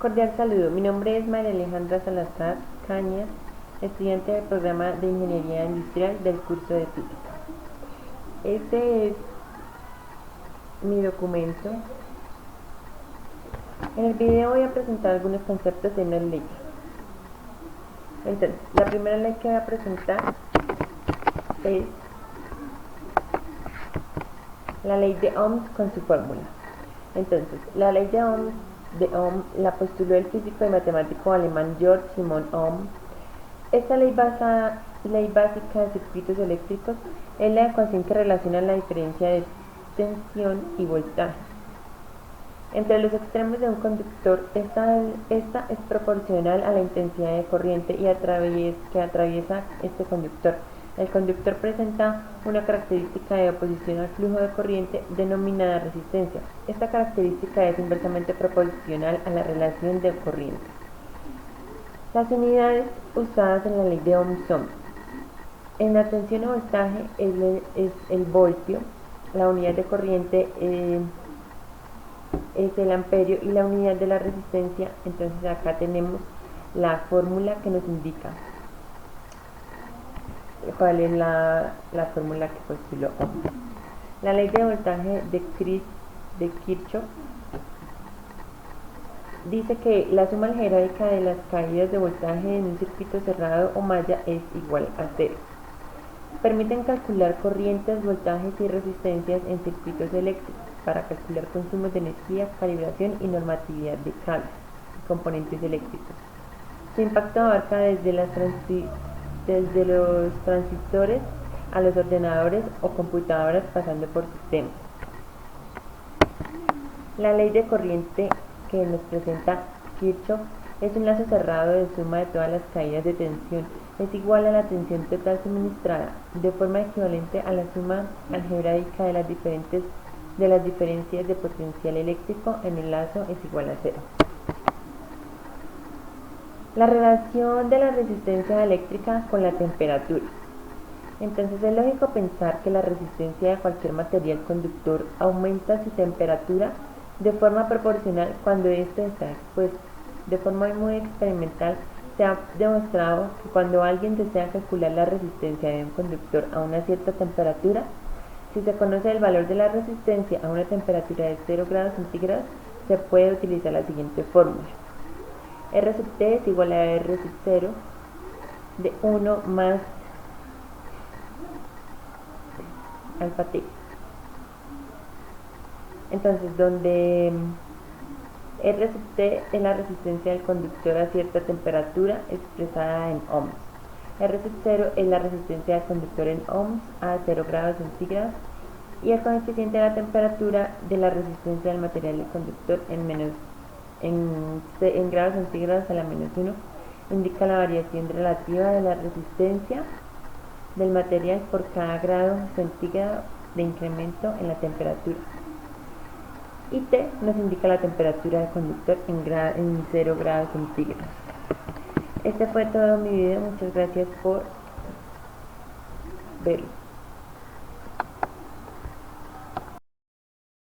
Cordial saludo, mi nombre es María Alejandra Salazar Cañas, estudiante del programa de Ingeniería Industrial del curso de Física. Este es mi documento. En el video voy a presentar algunos conceptos de una ley. Entonces, la primera ley que voy a presentar es la ley de Ohm con su fórmula. Entonces, la ley de Ohm la postuló el físico y matemático alemán Georg Simon Ohm. Esta ley básica de circuitos eléctricos es la ecuación que relaciona la diferencia de tensión y voltaje entre los extremos de un conductor. Esta es proporcional a la intensidad de corriente que atraviesa este conductor. El conductor presenta una característica de oposición al flujo de corriente denominada resistencia. Esta característica es inversamente proporcional a la relación de corriente. Las unidades usadas en la ley de Ohm son: en la tensión o voltaje es el voltio, la unidad de corriente es el amperio y la unidad de la resistencia. Entonces acá tenemos la fórmula que nos indica cuál es la fórmula que postuló Ohm. La ley de voltaje de Kirchhoff dice que la suma algebraica de las caídas de voltaje en un circuito cerrado o malla es igual a 0. Permiten calcular corrientes, voltajes y resistencias en circuitos eléctricos para calcular consumos de energía, calibración y normatividad de cables y componentes eléctricos. Su impacto abarca desde los transistores a los ordenadores o computadoras, pasando por sistemas. La ley de corriente que nos presenta Kirchhoff es un lazo cerrado de suma de todas las caídas de tensión. Es igual a la tensión total suministrada, de forma equivalente a la suma algebraica de las diferencias de potencial eléctrico en el lazo es igual a 0. La relación de la resistencia eléctrica con la temperatura. Entonces es lógico pensar que la resistencia de cualquier material conductor aumenta su temperatura de forma proporcional cuando éste está expuesto. De forma muy experimental se ha demostrado que cuando alguien desea calcular la resistencia de un conductor a una cierta temperatura, si se conoce el valor de la resistencia a una temperatura de 0 grados centígrados, se puede utilizar la siguiente fórmula. R sub T es igual a R sub 0 de 1 más alfa T. Entonces, donde R sub T es la resistencia del conductor a cierta temperatura expresada en ohms. R sub 0 es la resistencia del conductor en ohms a 0 grados centígrados, y el coeficiente de la temperatura de la resistencia del material del conductor en grados centígrados a la menos 1 indica la variación relativa de la resistencia del material por cada grado centígrado de incremento en la temperatura. Y T nos indica la temperatura del conductor en 0 grados centígrados. Este fue todo mi video, muchas gracias por verlo.